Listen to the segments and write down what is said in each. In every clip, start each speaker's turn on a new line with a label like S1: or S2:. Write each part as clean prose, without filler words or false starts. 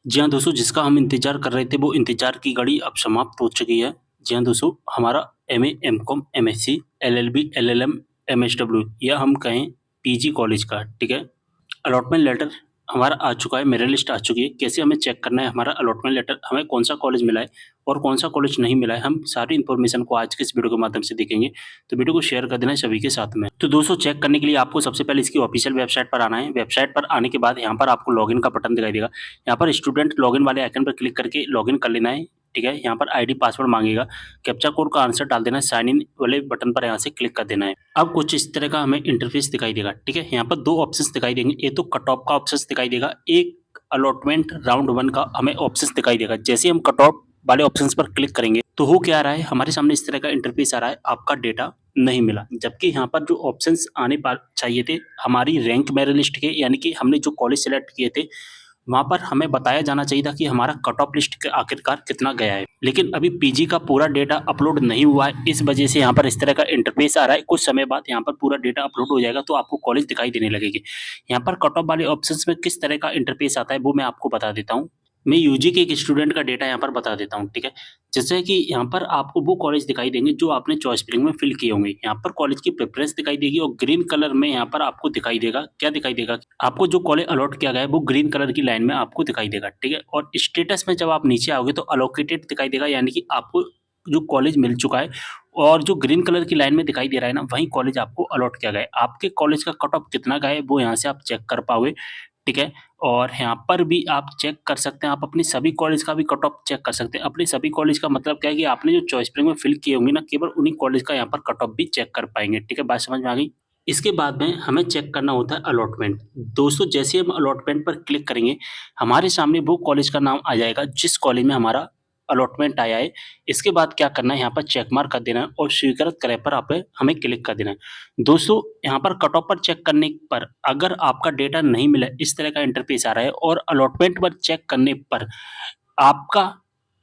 S1: जी हाँ दोस्तों, जिसका हम इंतज़ार कर रहे थे वो इंतज़ार की घड़ी अब समाप्त हो चुकी है। जी हाँ दोस्तों, हमारा MA, MCom, MSc, LLB, LLM, MSW या हम कहें पीजी कॉलेज का, ठीक है? अलॉटमेंट लेटर हमारा आ चुका है, मेरिट लिस्ट आ चुकी है। कैसे हमें चेक करना है हमारा अलॉटमेंट लेटर, हमें कौन-सा कॉलेज मिला है और कौन-सा कॉलेज नहीं मिला है, हम सारी इन्फॉर्मेशन को आज के इस वीडियो के माध्यम से देखेंगे। तो वीडियो को शेयर कर देना है सभी के साथ में। तो दोस्तों, चेक करने के लिए आपको सबसे पहले इसकी ऑफिशियल वेबसाइट पर आना है। वेबसाइट पर आने के बाद यहाँ पर आपको लॉगिन का बटन दिखाई देगा। यहाँ पर स्टूडेंट लॉगिन वाले आइकन पर क्लिक करके लॉगिन कर लेना है, ठीक है? यहाँ पर आईडी पासवर्ड माँगेगा, कैप्चा कोड का आंसर डाल देना है, साइन इन वाले बटन पर यहाँ से क्लिक कर देना है। अब कुछ इस तरह का हमें इंटरफेस दिखाई देगा, ठीक है? यहाँ पर 2 ऑप्शंस दिखाई देंगे, एक तो कट ऑफ का ऑप्शंस दिखाई देगा, एक अलॉटमेंट राउंड 1 का हमें ऑप्शंस दिखाई देगा। जैसे ही हम कट ऑफ वाले ऑप्शंस पर क्लिक करेंगे, तो हो क्या रहा है, हमारे सामने इस तरह का इंटरफेस आ रहा है, आपका डेटा नहीं मिला। जबकि यहाँ पर जो ऑप्शंस आने पा चाहिए थे, हमारी रैंक मेरिट लिस्ट के, यानी कि हमने जो कॉलेज सेलेक्ट किए थे, वहाँ पर हमें बताया जाना चाहिए था कि हमारा कट ऑफ लिस्ट के आखिरकार कितना गया है। लेकिन अभी पीजी का पूरा डेटा अपलोड नहीं हुआ है, इस वजह से यहाँ पर इस तरह का इंटरफेस आ रहा है। कुछ समय बाद यहाँ पर पूरा डेटा अपलोड हो जाएगा तो आपको कॉलेज दिखाई देने लगेगी। यहाँ पर कट ऑफ वाले ऑप्शंस में किस तरह का इंटरफेस आता है वो मैं आपको बता देता हूँ। मैं यूजी के एक स्टूडेंट का डेटा यहाँ पर बता देता हूँ, ठीक है? जैसे कि यहाँ पर आपको वो कॉलेज दिखाई देंगे जो आपने चॉइस फिलिंग में फिल किए होंगे। यहाँ पर कॉलेज की प्रेफ़रेंस दिखाई देगी और ग्रीन कलर में यहाँ पर आपको दिखाई देगा, क्या दिखाई देगा? आपको जो कॉलेज अलॉट किया गया है वो ग्रीन कलर की लाइन में आपको दिखाई देगा, ठीक है? और स्टेटस में जब आप नीचे आओगे तो एलोकेटेड दिखाई देगा, यानी कि आपको जो कॉलेज मिल चुका है और जो ग्रीन कलर की लाइन में दिखाई दे रहा है ना, वही कॉलेज आपको अलॉट किया गया है। आपके कॉलेज का कट ऑफ कितना गया है वो यहाँ से आप चेक कर पाओगे, ठीक है? और यहाँ पर भी आप चेक कर सकते हैं, आप अपनी सभी कॉलेज का भी कट ऑफ चेक कर सकते हैं। अपने सभी कॉलेज का मतलब क्या है कि आपने जो चॉइस फिलिंग में फिल किए होंगे ना, केवल उन्हीं कॉलेज का यहाँ पर कट ऑफ भी चेक कर पाएँगे, ठीक है? बात समझ में आ गई? इसके बाद में हमें चेक करना होता है अलॉटमेंट। दोस्तों, जैसे हम अलॉटमेंट पर क्लिक करेंगे, हमारे सामने वो कॉलेज का नाम आ जाएगा जिस कॉलेज में हमारा अलॉटमेंट आया है। इसके बाद क्या करना है, यहाँ पर चेक मार्क कर देना है और स्वीकृत करें पर आप हमें क्लिक कर देना है। दोस्तों, यहाँ पर कट ऑफ पर चेक करने पर अगर आपका डेटा नहीं मिला, इस तरह का इंटरफेस आ रहा है और अलॉटमेंट पर चेक करने पर आपका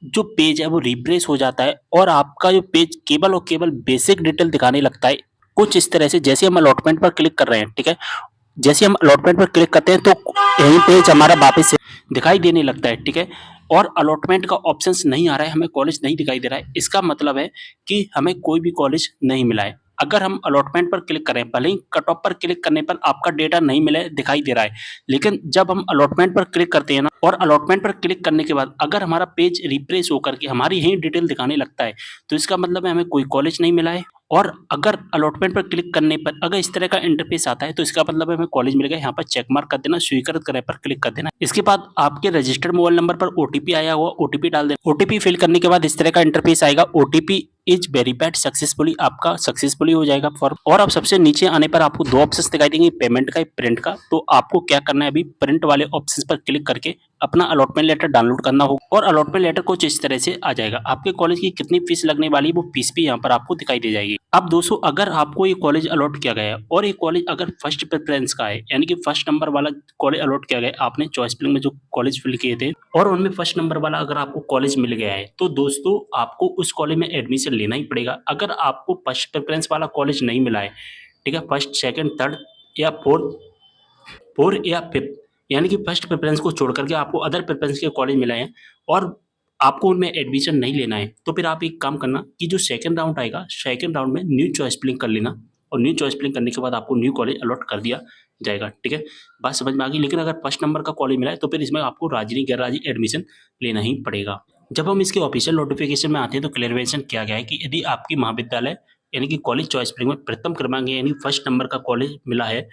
S1: जो पेज है वो रिफ्रेश हो जाता है और आपका जो पेज केवल और केवल बेसिक डिटेल दिखाने लगता है। कुछ इस तरह से जैसे हम अलॉटमेंट पर क्लिक कर रहे हैं, ठीक है? जैसे हम अलॉटमेंट पर क्लिक करते हैं तो यही पेज हमारा वापस से दिखाई देने लगता है, ठीक है? और अलॉटमेंट का ऑप्शंस नहीं आ रहा है, हमें कॉलेज नहीं दिखाई दे रहा है। इसका मतलब है कि हमें कोई भी कॉलेज नहीं मिला है। अगर हम अलॉटमेंट पर क्लिक करें, भले ही कट ऑफ पर क्लिक करने पर आपका डेटा नहीं मिला है, दिखाई दे रहा है। लेकिन जब हम अलॉटमेंट पर क्लिक करते हैं ना और अलॉटमेंट पर क्लिक करने के बाद अगर हमारा पेज रिफ्रेश होकर के हमारी यही डिटेल दिखाने लगता है, तो इसका मतलब है हमें कोई कॉलेज नहीं मिला है। और अगर अलॉटमेंट पर क्लिक करने पर अगर इस तरह का इंटरफेस आता है तो इसका मतलब है हमें कॉलेज मिल गया। यहाँ पर चेक मार्क कर देना, स्वीकृत करें पर क्लिक कर देना। इसके बाद आपके रजिस्टर्ड मोबाइल नंबर पर ओटीपी आया हुआ, ओटीपी डाल देना। ओटीपी फिल करने के बाद इस तरह का इंटरफेस आएगा, ओटीपी इज वेरीफाइड सक्सेसफुली, आपका सक्सेसफुली हो जाएगा फॉर्म। और अब सबसे नीचे आने पर आपको 2 ऑप्शंस दिखाई देंगे, पेमेंट का, प्रिंट का। तो आपको क्या करना है, अभी प्रिंट वाले ऑप्शंस पर क्लिक करके अपना अलॉटमेंट लेटर डाउनलोड करना होगा और अलॉटमेंट लेटर कुछ इस तरह से आ जाएगा। आपके कॉलेज की कितनी फीस लगने वाली है वो फीस भी यहाँ पर आपको दिखाई दे जाएगी। अब दोस्तों, अगर आपको ये कॉलेज अलॉट किया गया है और ये कॉलेज अगर फर्स्ट प्रेफरेंस का है, यानी कि फर्स्ट नंबर वाला कॉलेज अलॉट किया गया है, आपने चॉइस फिलिंग में जो कॉलेज फिल किए थे और उनमें फर्स्ट नंबर वाला अगर आपको कॉलेज मिल गया है, तो दोस्तों आपको उस कॉलेज में एडमिशन लेना ही पड़ेगा। अगर आपको फर्स्ट प्रेफरेंस वाला कॉलेज नहीं मिला है, ठीक है, फर्स्ट, सेकंड, थर्ड या फोर्थ या फिफ्थ, यानी कि फर्स्ट प्रेफरेंस को छोड़ करके आपको अदर प्रेफरेंस के कॉलेज मिला है और आपको उनमें एडमिशन नहीं लेना है, तो फिर आप एक काम करना कि जो सेकंड राउंड आएगा, सेकंड राउंड में न्यू चॉइस फिलिंग कर लेना और न्यू चॉइस फिलिंग करने के बाद आपको न्यू कॉलेज अलॉट कर दिया जाएगा, ठीक है? बात समझ में आ गई? लेकिन अगर फर्स्ट नंबर का कॉलेज मिला है तो फिर इसमें आपको राजी नहीं, गैर-राजी एडमिशन लेना ही पड़ेगा। जब हम इसके ऑफिशियल नोटिफिकेशन में आते हैं तो क्लेरिफिकेशन किया गया है कि यदि आपकी महाविद्यालय यानी कि कॉलेज चॉइस फिलिंग में प्रथम क्रमांक यानी फर्स्ट नंबर का कॉलेज मिला है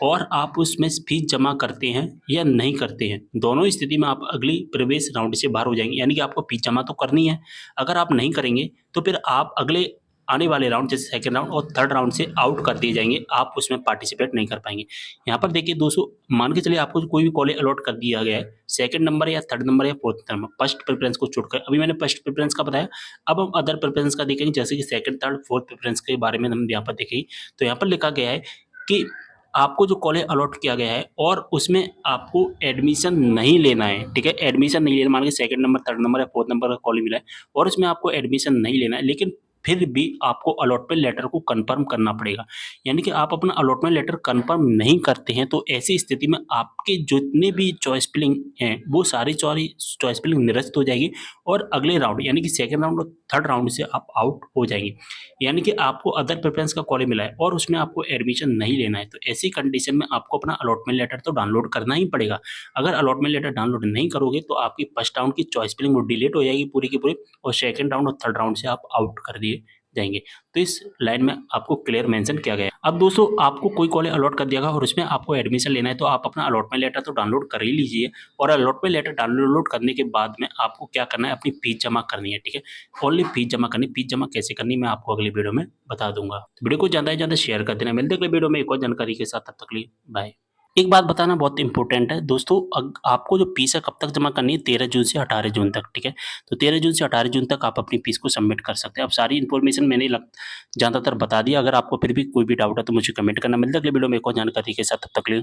S1: और आप उसमें फीस जमा करते हैं या नहीं करते हैं, दोनों स्थिति में आप अगली प्रवेश राउंड से बाहर हो जाएँगे। यानी कि आपको फीस जमा तो करनी है, अगर आप नहीं करेंगे तो फिर आप अगले आने वाले राउंड जैसे सेकंड राउंड और थर्ड राउंड से आउट कर दिए जाएँगे, आप उसमें पार्टिसिपेट नहीं कर पाएँगे। यहाँ पर देखिए दोस्तों, मान के चलिए आपको कोई भी कॉलेज अलॉट कर दिया गया है, सेकंड नंबर या थर्ड नंबर या फोर्थ नंबर, फर्स्ट प्रेफ़रेंस को छोड़कर। अभी मैंने फर्स्ट प्रेफ़रेंस का बताया, अब हम अदर प्रेफ़रेंस का देखेंगे जैसे कि सेकंड, थर्ड, फोर्थ प्रेफ़रेंस के बारे में हम यहाँ पर देखेंगे। तो यहाँ पर लिखा गया है कि आपको जो कॉलेज अलॉट किया गया है और उसमें आपको एडमिशन नहीं लेना है, ठीक है? एडमिशन नहीं लेना, मान के सेकंड नंबर, थर्ड नंबर या फोर्थ नंबर का कॉलेज मिला है और उसमें आपको एडमिशन नहीं लेना है, लेकिन फिर भी आपको अलॉटमेंट लेटर को कन्फर्म करना पड़ेगा। यानी कि आप अपना अलॉटमेंट लेटर कन्फर्म नहीं करते हैं तो ऐसी स्थिति में आपके जितने भी चॉइस फिलिंग हैं, वो सारी चॉइस फिलिंग निरस्त हो जाएगी और अगले राउंड यानी कि सेकंड राउंड और थर्ड राउंड से आप आउट हो जाएंगे। यानी कि आपको अदर प्रेफरेंस का कॉलेज मिला है और उसमें आपको एडमिशन नहीं लेना है, तो ऐसी कंडीशन में आपको अपना अलॉटमेंट लेटर तो डाउनलोड करना ही पड़ेगा। अगर अलॉटमेंट लेटर डाउनलोड नहीं करोगे तो आपकी फर्स्ट राउंड की चॉइस फिलिंग वो डिलीट हो जाएगी पूरी की पूरी और सेकंड राउंड और थर्ड राउंड से आप आउट कर दिए जाएंगे। तो इस लाइन में आपको क्लियर मेंशन किया गया है। अब दोस्तों आपको कोई कॉलेज अलॉट कर दिया और उसमें आपको एडमिशन लेना है तो आप अपना अलॉटमेंट लेटर तो डाउनलोड कर ही लीजिए और अलॉटमेंट लेटर डाउनलोड करने के बाद में आपको क्या करना है, अपनी फीस जमा करनी है। ठीक है, ओनली फीस जमा करनी। फीस जमा कैसे करनी मैं आपको अगली वीडियो में बता दूंगा। वीडियो को ज़्यादा से ज़्यादा शेयर कर देना। मिलते हैं अगली वीडियो में एक और जानकारी के साथ, तब तक के लिए बाय। एक बात बताना बहुत इंपॉर्टेंट है दोस्तों, आपको जो फीस है कब तक जमा करनी है, 13 जून से 18 जून तक। ठीक है, तो 13 जून से 18 जून तक आप अपनी फीस को सबमिट कर सकते हैं। अब सारी इन्फॉर्मेशन मैंने ज़्यादातर बता दिया। अगर आपको फिर भी कोई भी डाउट है तो मुझे कमेंट करना। मिलता है अगली वीडियो में एक और जानकारी के साथ, तब तक के लिए।